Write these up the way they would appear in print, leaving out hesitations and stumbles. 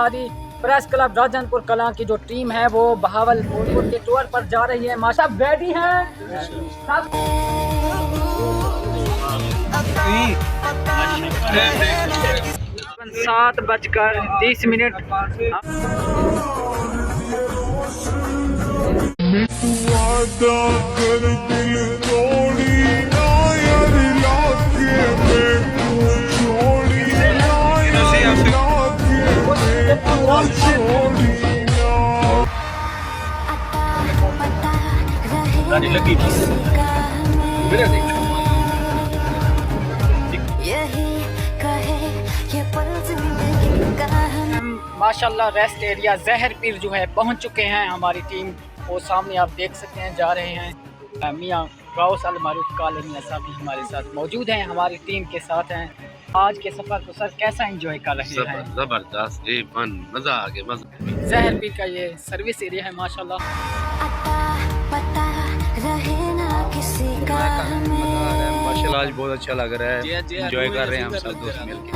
हमारी press club Rajanpur Kalan की जो टीम है वो बहावलपुर के टूर पर जा रही है। माशा रेडी हैं सब। 7:30। माशाल्लाह रेस्ट एरिया जहर पीर जो है पहुंच चुके हैं। हमारी टीम वो सामने आप देख सकते हैं जा रहे हैं। मियाँ गौस अल मारूफ काले मियाँ साहब भी हमारे साथ मौजूद हैं, हमारी टीम के साथ हैं। आज के सफ़र को सर कैसा एंजॉय कर रहे हैं? ज़बरदस्त, मज़ा आ गया, मज़ा। जहर पीर का ये सर्विस एरिया है माशाल्लाह। माशाल्लाह आज बहुत अच्छा लग रहा है, एंजॉय कर रहे हैं हम सब दोस्त मिलकर।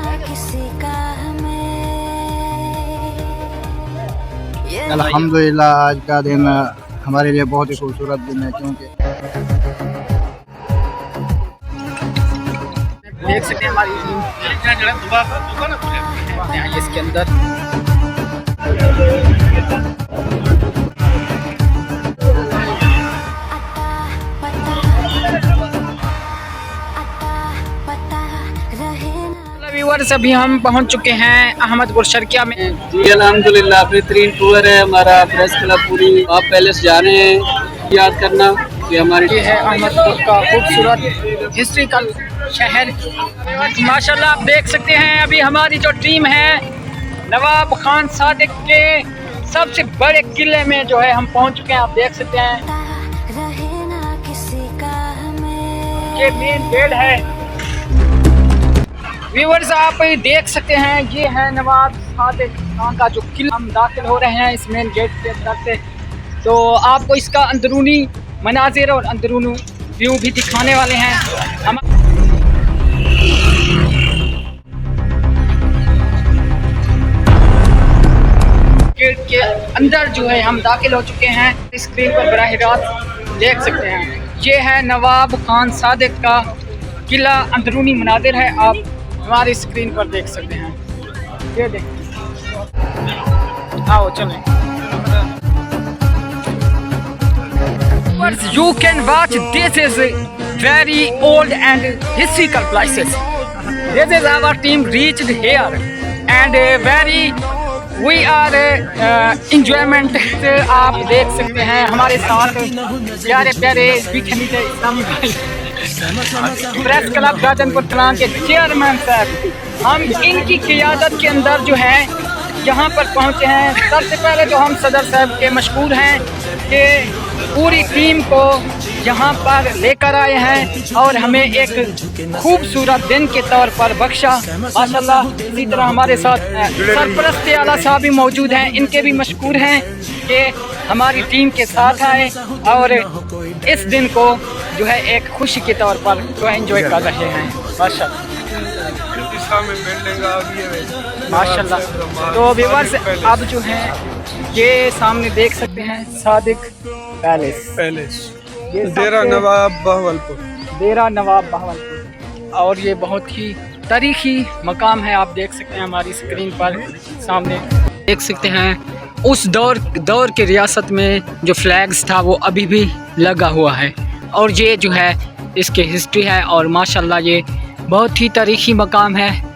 अल्हम्दुलिल्लाह आज का दिन हमारे लिए बहुत ही खूबसूरत दिन है, क्योंकि देख सकते हैं हमारी टीम इसके अंदर। व्यूअर्स अभी हम पहुंच चुके हैं अहमदपुर शर्किया में। जी अल्हम्दुलिल्लाह बेहतरीन टूर है हमारा। प्रेस क्लब पूरी आप पैलेस जा रहे हैं। याद करना कि हमारी ये है अहमदपुर का खूबसूरत हिस्ट्रिकल शहर। माशाल्लाह आप देख सकते हैं अभी हमारी जो टीम है नवाब खान सादिक के सबसे बड़े किले में जो है हम पहुंच चुके हैं। आप देख सकते हैं ये मेन गेट है। व्यूअर्स आप देख सकते हैं ये है नवाब सादिक खान का जो किला। हम दाखिल हो रहे हैं इस मेन गेट के तरफ से, तो आपको इसका अंदरूनी मनाजिर और अंदरूनी व्यू भी दिखाने वाले हैं। हम गेट के अंदर जो है हम दाखिल हो चुके हैं। स्क्रीन पर बराह रास्त देख सकते हैं ये है नवाब खान सादिक का किला। अंदरूनी मनाजिर है, आप हमारी स्क्रीन पर देख सकते हैं। ये देखिए, आओ चलें। You can watch. This is very old and historical places. This is our team reached here and we are enjoyment. आप देख सकते हैं हमारे साथ प्यारे प्यारे इस्लामी भाई प्रेस क्लब राजनपुर कलां के चेयरमैन साहब, हम इनकी क़ियादत के अंदर जो है यहाँ पर पहुँचे हैं। सबसे पहले तो हम सदर साहब के मशकूर हैं कि पूरी टीम को यहाँ पर लेकर आए हैं और हमें एक खूबसूरत दिन के तौर पर बख्शा माशाल्लाह। इसी तरह हमारे साथ सरपरस्त आला साहब भी मौजूद हैं, इनके भी मशकूर हैं कि हमारी टीम के साथ आए और इस दिन को जो है एक खुशी के तौर पर जो एंजॉय कर रहे हैं माशाल्लाह। तो व्यूअर्स अब जो है ये सामने देख सकते हैं सादिक पैलेस डेरा नवाब बहावलपुर और ये बहुत ही तारीखी मकाम है। आप देख सकते हैं हमारी स्क्रीन पर सामने देख सकते हैं उस दौर के रियासत में जो फ्लैग्स था वो अभी भी लगा हुआ है और ये जो है इसकी हिस्ट्री है और माशाल्लाह ये बहुत ही तारीखी मकाम है।